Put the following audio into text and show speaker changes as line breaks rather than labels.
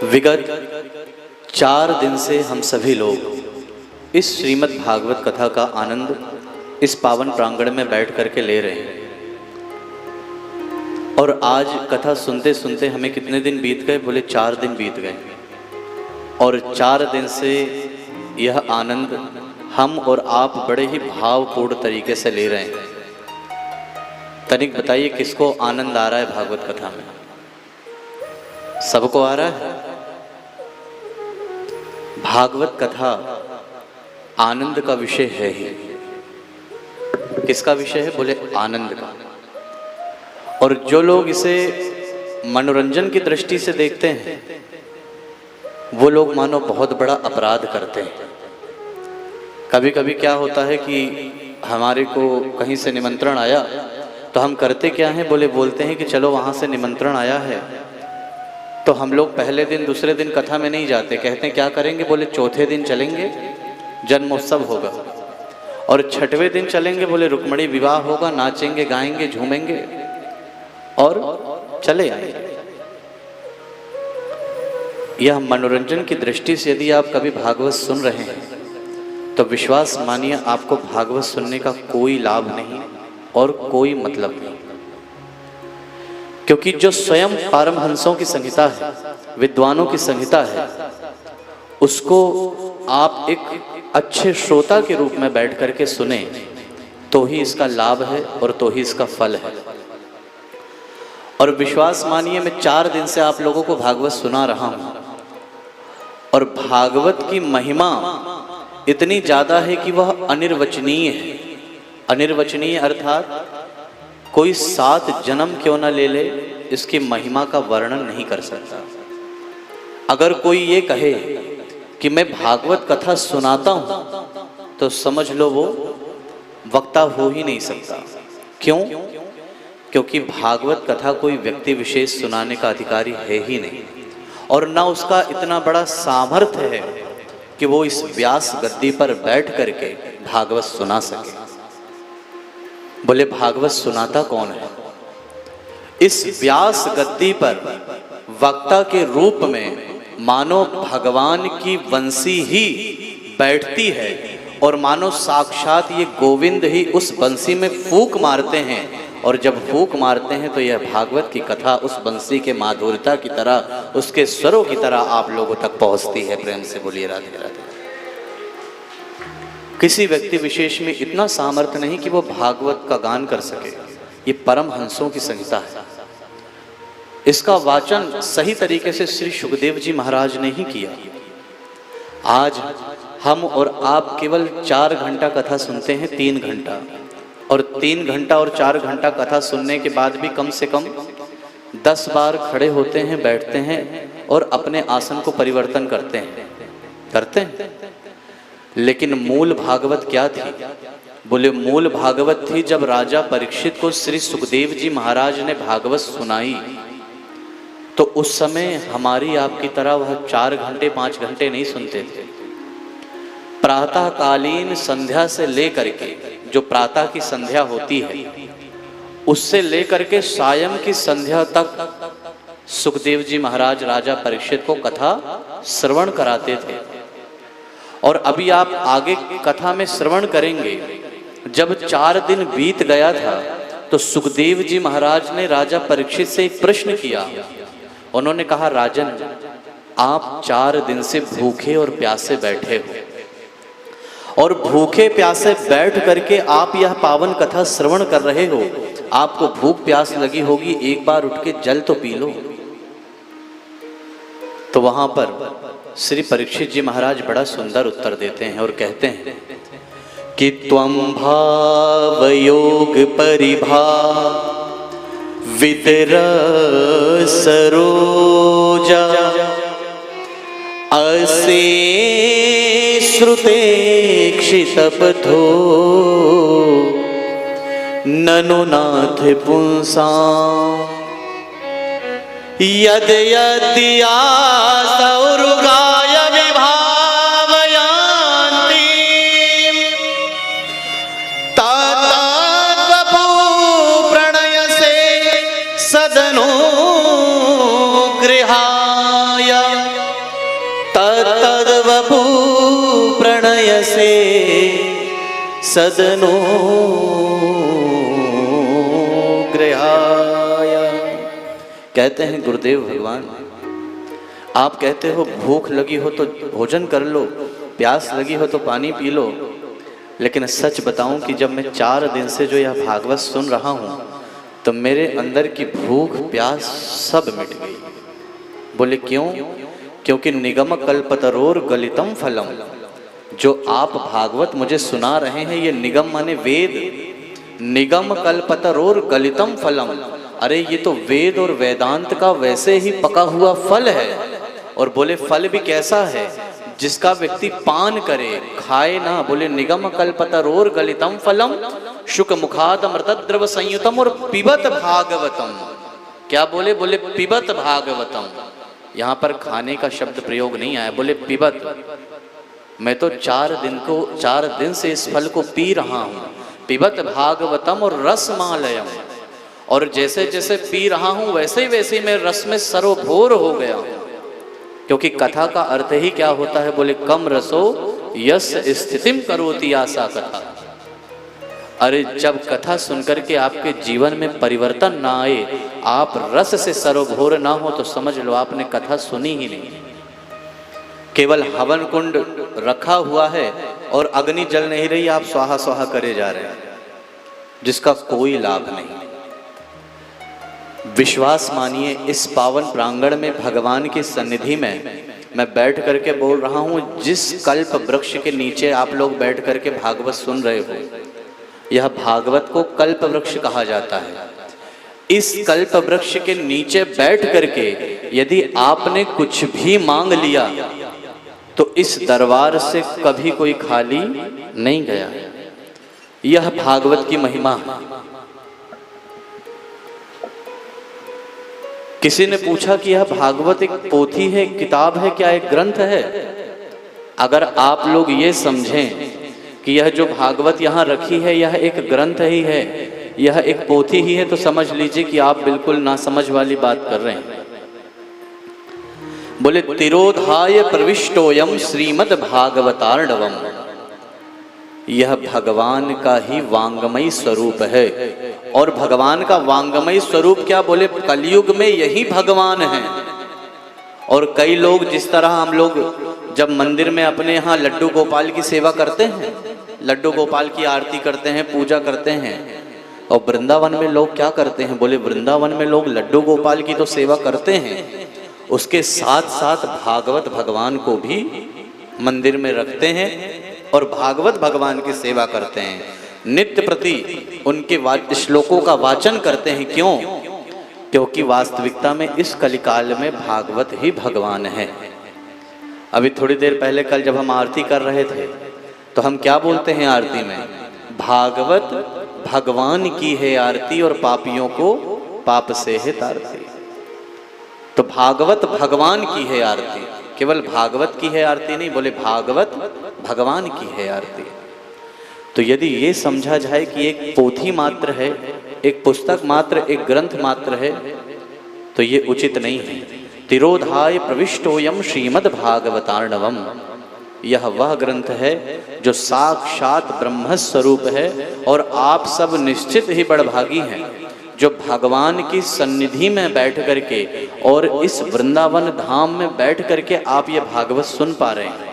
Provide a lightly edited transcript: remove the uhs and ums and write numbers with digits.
विगत 4 दिन से हम सभी लोग इस श्रीमद् भागवत कथा का आनंद इस पावन प्रांगण में बैठ करके ले रहे हैं। और आज कथा सुनते सुनते हमें कितने दिन बीत गए? बोले 4 दिन बीत गए। और 4 दिन से यह आनंद हम और आप बड़े ही भावपूर्ण तरीके से ले रहे हैं। तनिक बताइए, किसको आनंद आ रहा है भागवत कथा में? सबको आ रहा है। भागवत कथा आनंद का विषय है ही। किसका विषय है? बोले आनंद का। और जो लोग इसे मनोरंजन की दृष्टि से देखते हैं वो लोग मानो बहुत बड़ा अपराध करते हैं। कभी कभी क्या होता है कि हमारे को कहीं से निमंत्रण आया तो हम करते क्या हैं? बोलते हैं कि चलो वहाँ से निमंत्रण आया है तो हम लोग पहले दिन दूसरे दिन कथा में नहीं जाते। कहते हैं क्या करेंगे? बोले चौथे दिन चलेंगे, जन्मोत्सव होगा। और छठवें दिन चलेंगे, बोले रुक्मणी विवाह होगा, नाचेंगे गाएंगे झूमेंगे और चले आएंगे। यह मनोरंजन की दृष्टि से यदि आप कभी भागवत सुन रहे हैं तो विश्वास मानिए आपको भागवत सुनने का कोई लाभ नहीं और कोई मतलब नहीं। क्योंकि जो स्वयं पारमहंसों की संहिता है, विद्वानों की संहिता है, उसको आप एक अच्छे श्रोता के रूप में बैठ करके सुने तो ही इसका लाभ है और तो ही इसका फल है। और विश्वास मानिए मैं 4 दिन से आप लोगों को भागवत सुना रहा हूं और भागवत की महिमा इतनी ज्यादा है कि वह अनिर्वचनीय है। अनिर्वचनीय अर्थात कोई 7 जन्म क्यों न ले ले इसकी महिमा का वर्णन नहीं कर सकता। अगर कोई ये कहे कि मैं भागवत कथा सुनाता हूं तो समझ लो वो वक्ता हो ही नहीं सकता। क्यों? क्योंकि भागवत कथा कोई व्यक्ति विशेष सुनाने का अधिकारी है ही नहीं और ना उसका इतना बड़ा सामर्थ्य है कि वो इस व्यास गद्दी पर बैठ करके भागवत सुना सके। बोले भागवत सुनाता कौन है? इस व्यास गद्दी पर वक्ता के रूप में मानो भगवान की बंसी ही बैठती है और मानो साक्षात ये गोविंद ही उस बंसी में फूंक मारते हैं। और जब फूंक मारते हैं तो यह भागवत की कथा उस बंसी के माधुर्यता की तरह, उसके स्वरों की तरह आप लोगों तक पहुंचती है। प्रेम से बोलिए राधे राधे। किसी व्यक्ति विशेष में इतना सामर्थ्य नहीं कि वो भागवत का गान कर सके। ये परमहंसों की संहिता है। इसका वाचन सही तरीके से श्री सुखदेव जी महाराज ने ही किया। आज हम और आप केवल 4 घंटा कथा सुनते हैं, 3 घंटा। और 3 घंटा और 4 घंटा कथा सुनने के बाद भी कम से कम 10 बार खड़े होते हैं, बैठते हैं और अपने आसन को परिवर्तन करते हैं। लेकिन मूल भागवत क्या थी? बोले मूल भागवत थी जब राजा परीक्षित को श्री सुखदेव जी महाराज ने भागवत सुनाई तो उस समय हमारी आपकी तरह वह 4 घंटे 5 घंटे नहीं सुनते थे। प्रातःकालीन संध्या से लेकर के, जो प्रातः की संध्या होती है, उससे लेकर के सायं की संध्या तक सुखदेव जी महाराज राजा परीक्षित को कथा श्रवण कराते थे। और अभी आप आगे कथा में श्रवण करेंगे, जब 4 दिन बीत गया था तो सुखदेव जी महाराज ने राजा परीक्षित से एक प्रश्न किया। उन्होंने कहा, राजन आप 4 दिन से भूखे और प्यासे बैठे हो और भूखे प्यासे बैठ करके आप यह पावन कथा श्रवण कर रहे हो। आपको भूख प्यास लगी होगी, एक बार उठ के जल तो पी लो। तो वहां पर श्री परीक्षित जी महाराज बड़ा सुंदर उत्तर देते हैं और कहते हैं कि त्वं भाव योग परिभा वितर सरोजा असे श्रुते क्षितपथो ननु नाथ पुंसा यद यद्यासौरुगाय विभावयान्ति ततत्वभू प्रणयसे सदनो यसे सदनो गृहाय। कहते हैं गुरुदेव भगवान, आप कहते हो भूख लगी हो तो भोजन कर लो, प्यास लगी हो तो पानी पी लो, लेकिन सच बताऊं कि जब मैं 4 दिन से जो यह भागवत सुन रहा हूं तो मेरे अंदर की भूख प्यास सब मिट गई। बोले क्यों? क्योंकि निगम कल्पतरोर गलितम फलम, जो आप भागवत मुझे सुना रहे हैं ये निगम माने वेद, निगम कल्पतरोर गलितम फलम, अरे ये तो वेद और वेदांत का वैसे ही पका हुआ फल है। और बोले फल भी कैसा है? जिसका व्यक्ति पान करे, खाए ना। बोले निगम कल्पतरोर गलितम फलम शुक मुखाद अमृतद्रव संयुतम और पिबत भागवतम। क्या बोले? बोले पिबत भागवतम। यहाँ पर खाने का शब्द प्रयोग नहीं आया, बोले पिबत। मैं तो 4 दिन से इस फल को पी रहा हूँ। पिबत भागवतम और रसमालयम, और जैसे जैसे पी रहा हूँ वैसे ही मैं रस में सरोभोर हो गया हूँ। क्योंकि कथा का अर्थ ही क्या होता है? बोले कम रसो यस स्थितिम करोति आसा कथा। अरे जब कथा सुनकर के आपके जीवन में परिवर्तन ना आए, आप रस से सरोभोर ना हो, तो समझ लो आपने कथा सुनी ही नहीं। केवल हवन कुंड रखा हुआ है और अग्नि जल नहीं रही, आप स्वाहा स्वाहा करे जा रहे हैं, जिसका कोई लाभ नहीं। विश्वास मानिए, इस पावन प्रांगण में भगवान की सन्निधि में मैं बैठ करके बोल रहा हूँ। जिस कल्प वृक्ष के नीचे आप लोग बैठ करके भागवत सुन रहे हो, यह भागवत को कल्प वृक्ष कहा जाता है। इस कल्प वृक्ष के नीचे बैठ करके यदि आपने कुछ भी मांग लिया तो इस दरबार से कभी कोई खाली नहीं गया। यह भागवत की महिमा है। किसी ने पूछा कि यह भागवत एक पोथी है, किताब है, क्या एक ग्रंथ है? अगर आप लोग ये समझें कि यह जो भागवत यहाँ रखी है यह एक ग्रंथ ही है, यह एक पोथी ही है, तो समझ लीजिए कि आप बिल्कुल नासमझ वाली बात कर रहे हैं। बोले तिरोधाय प्रविष्टोयम श्रीमद् भागवतार्णवम, यह भगवान का ही वांगमय स्वरूप है। और भगवान का वांगमय स्वरूप क्या? बोले कलयुग में यही भगवान है। और कई लोग, जिस तरह हम लोग जब मंदिर में अपने यहाँ लड्डू गोपाल की सेवा करते हैं, लड्डू गोपाल की आरती करते हैं, पूजा करते हैं, और वृंदावन में लोग क्या करते हैं? बोले वृंदावन में लोग लड्डू गोपाल की तो सेवा करते हैं, उसके साथ साथ भागवत भगवान को भी मंदिर में रखते हैं और भागवत भगवान की सेवा करते हैं। नित्य प्रति उनके श्लोकों का वाचन करते हैं। क्यों? क्योंकि वास्तविकता में इस कलिकाल में भागवत ही भगवान है। अभी थोड़ी देर पहले कल जब हम आरती कर रहे थे तो हम क्या बोलते हैं आरती में? भागवत भगवान की है आरती और पापियों को पाप से है तारती। तो भागवत भगवान की है आरती, केवल भागवत की है आरती नहीं, बोले भागवत भगवान की है आरती। तो यदि ये समझा जाए कि एक पोथी मात्र है, एक पुस्तक मात्र, एक ग्रंथ मात्र है, तो ये उचित नहीं है। तिरोधाय प्रविष्टोयम श्रीमद् भागवतार्णवम, यह वह ग्रंथ है जो साक्षात ब्रह्म स्वरूप है। और आप सब निश्चित ही बड़भागी हैं जो भगवान की सन्निधि में बैठ करके और इस वृंदावन धाम में बैठ करके आप ये भागवत सुन पा रहे हैं।